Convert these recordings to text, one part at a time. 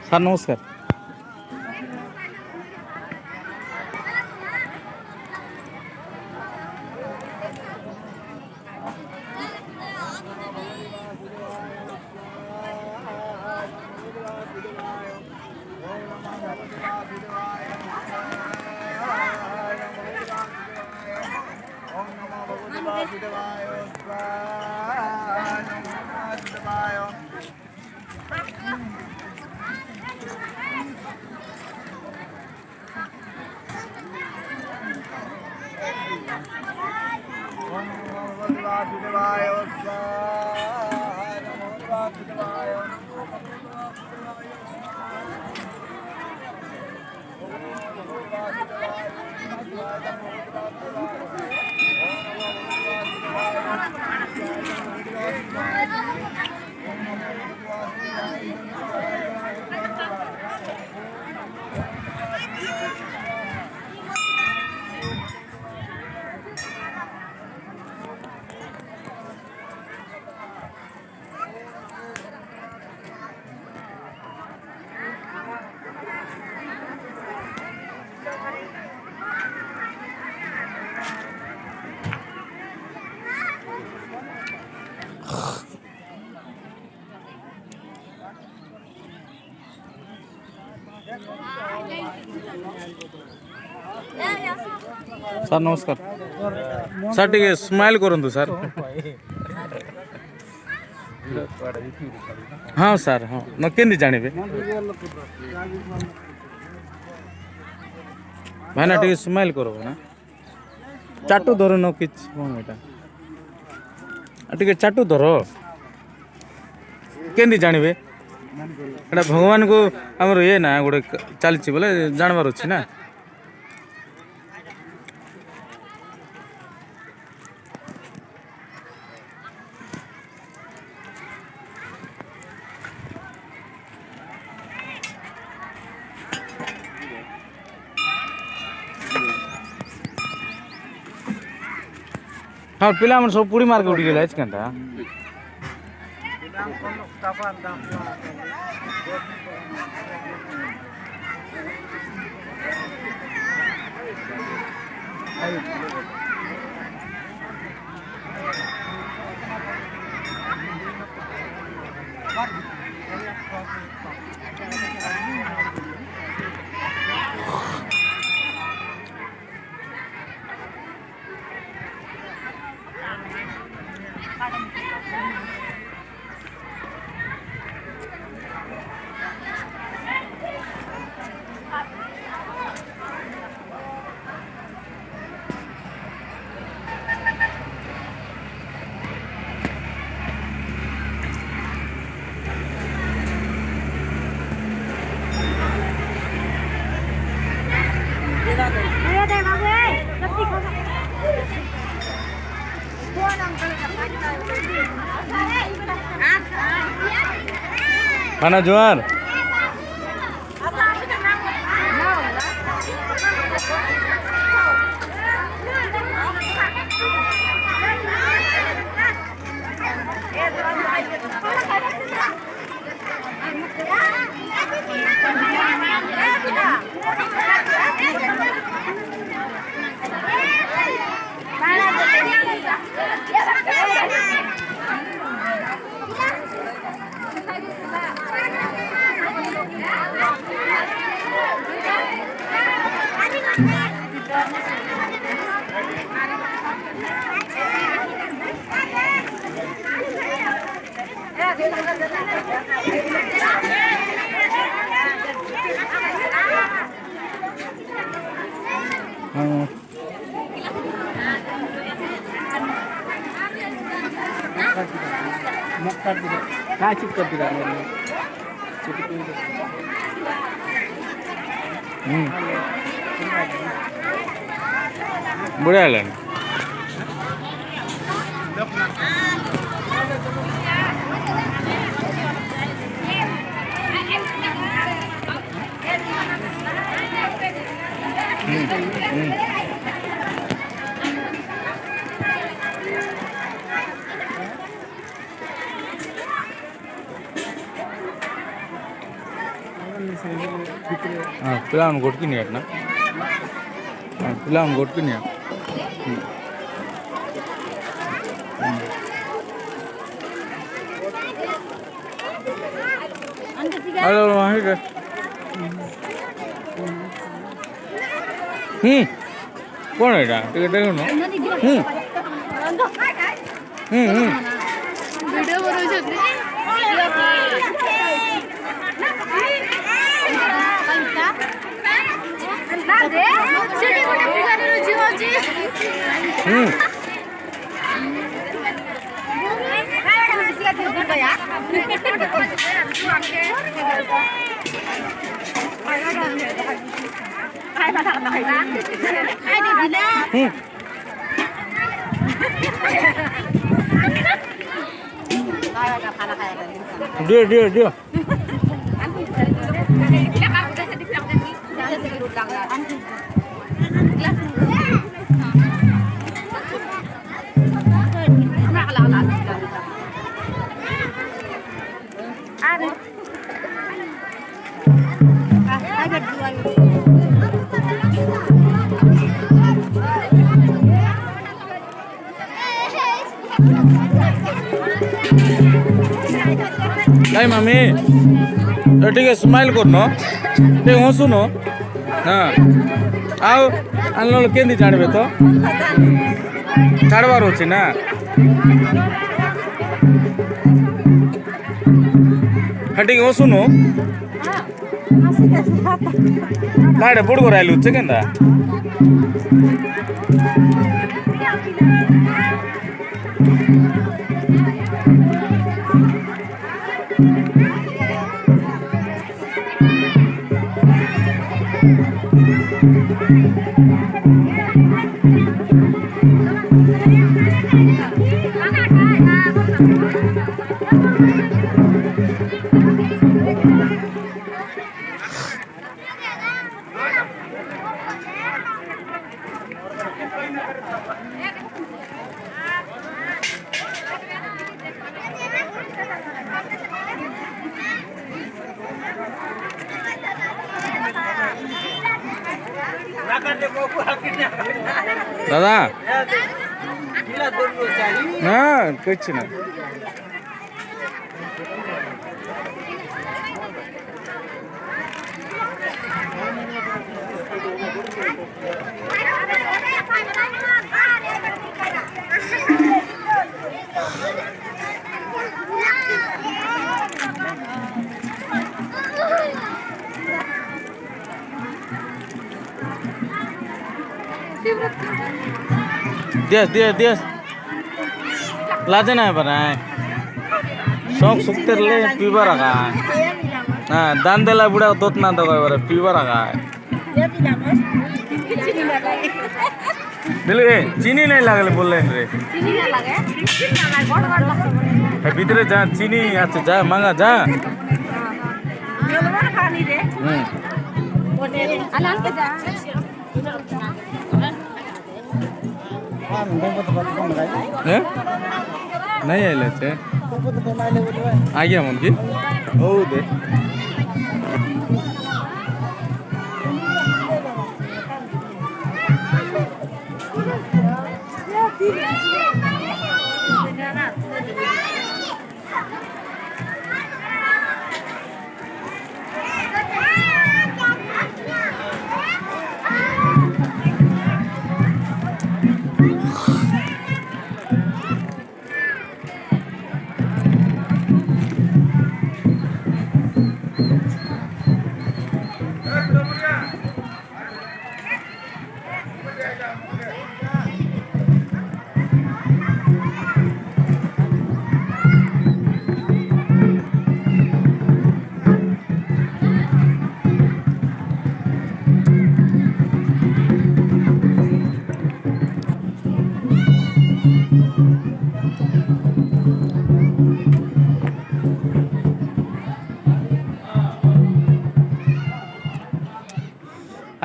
Sir ନମସ୍କାର। Sir ନମସ୍କାର। Sir ଟିକେ ସ୍ମାଇଲ୍ କରନ୍ତୁ ସାର୍। ହଁ ସାର୍ ହଁ ନା କେମିତି ଜାଣିବେ ଭାଇନା ଟିକେ ସ୍ମାଇଲ୍ କରିବ ନା ଚାଟୁ ଧରୁନ କିଛି କ'ଣ ଏଇଟା ଟିକେ ଚାଟୁ ଧର କେମିତି ଜାଣିବେ ଏଇଟା ଭଗବାନଙ୍କୁ ଆମର ଇଏ ନା ଗୋଟେ ଚାଲିଛି ବୋଲେ ଜାଣିବାର ଅଛି ନା। ହଁ ପିଲାମାନେ ସବୁ ପୁଡ଼ି ମାର୍କେ ଉଠି ଗଲେ ଆଜି କେନ୍ତା खाना जुआर काय चिप करते का बढिया आला ପିଲାମାନେ ଗୋଟକି ନିଏ ନା ପିଲାମାନେ ଗୋଟକି ନିଏ हेलो वहीं के कौन है इटा टिके देखो न वीडियो बनवू शकते ସେଠି ଗୋଟେ ପୂଜାରୀର ଝିଅ ଅଛି dia Hey mami, ଟିକେ ସ୍ମାଇଲ୍ କରୁନ ଟିକେ ହସୁନ ହଁ ଆଉ ଆଣିଲ କେମିତି ଜାଣିବେ ତ ଛାଡ଼ବାର ଅଛି ନା ଟିକେ ହସୁନ କାଡ଼େ ବୁଡ଼ କରି ଆଇଲୁ କେନ୍ତା दादा ना कुछ ना दियस लाजे ना बनाए शौक सुखते ले पीवा रखा हाँ दान देला बुढ़ा दोत ना दो बारे पीवा रखा बिल्कुल चीनी नहीं लागले बोले रे चीनी ना लगे भीतर जा चीनी अच्छा जा मांगा जा खानी रे अलान के जा नहीं आइले छे आ गया मन की ओ दे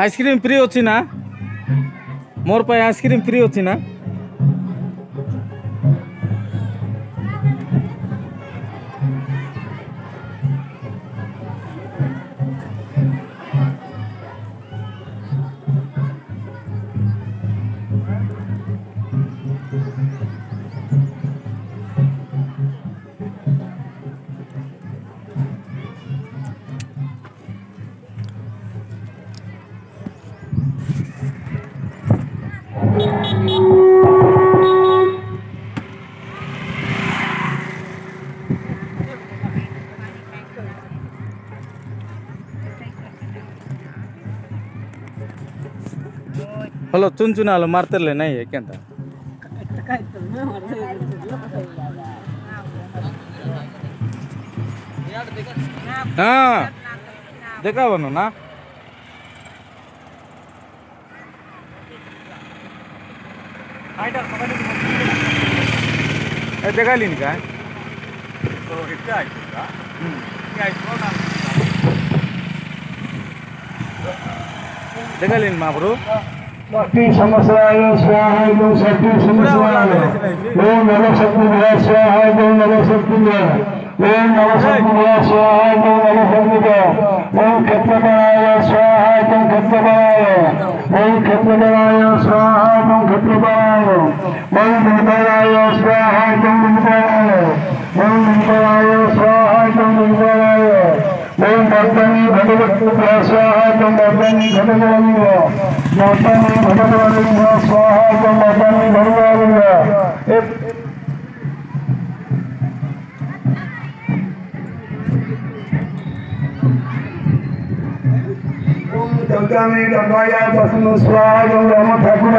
आइसक्रीम फ्री अच्छी ना मोर पाए आइसक्रीम फ्री अच्छी ना ಹಲೋ ಚುಂಚುನ ಅಲ್ಲ ಮಾರ್ತಿರ್ಲೆ ನೈ ಯಾಕೆಂತ हाँ देखा बनो ना देखा लीन का देखा लीन महाप्रभु शक्ति समस्याय स्वाहा ओम शक्ति समस्याय ओम नमः शक्ति स्वाहा ओम नमः शक्ति ओम नमः शक्ति स्वाहा ओम नमः शक्ति ओम क्षत्रपाय स्वाहा ओम क्षत्रपाय ओम क्षत्रपाय स्वाहा ओम क्षत्रपाय ओम निम्बाय स्वाहा ओम निम्बाय ओम निम्बाय स्वाहा ओम निम्बाय ओम वर्धनी भगवती स्वाहा ओम वर्धनी भगवानी वर्धनी भगवानी स्वाहा ओम वर्धनी भगवानी ओम दुर्गा में गंगाया दसम स्वाहा ओम राम ठाकुर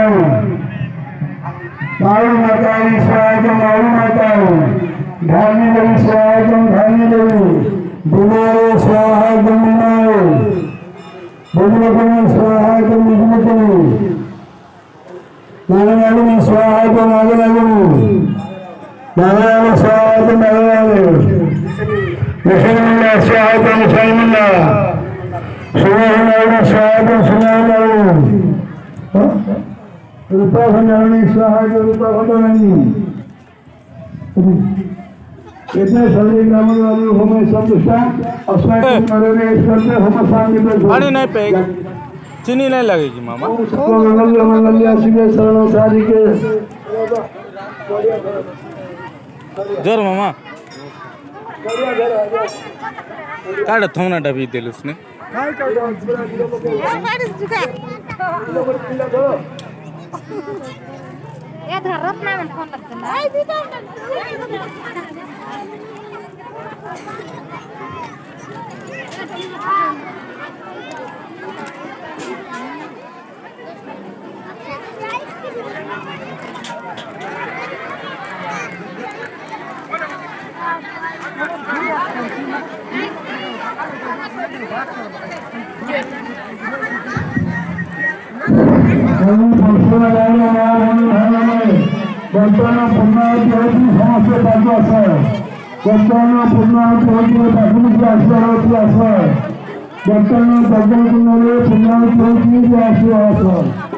मारू माता स्वाहा ओम मारू माता धानी देवी स्वाहा ओम धानी देवी बुमारे स्वाहा ओम बुमारे बुमलकनी स्वाहा ओम बुमलकनी नारायणी स्वाहा ओम नारायणी नारायण स्वाहा ओम नारायण विष्णुल्लाह स्वाहा ओम विष्णुल्लाह सुनारायण स्वाहा ओम सुनारायण रूपा भंडारणी स्वाहा ओम रूपा भंडारणी इतने सभी ग्रामीण वाले होमे संतुष्टा अस्मै नरेंद्र करते होम शांति पे पानी नहीं पे चीनी नहीं लगेगी मामा मंगल्य मंगल्य शिवे शरण साधिके जोर मामा काढ थोना डबी दिल उसने या धरत नाही म्हणून फोन लागतो वर्तमान पूर्णावती समस्या चालू असं वर्तमान पूर्णावती प्राथमिक होती असं वर्तमान पूर्णावती होती असं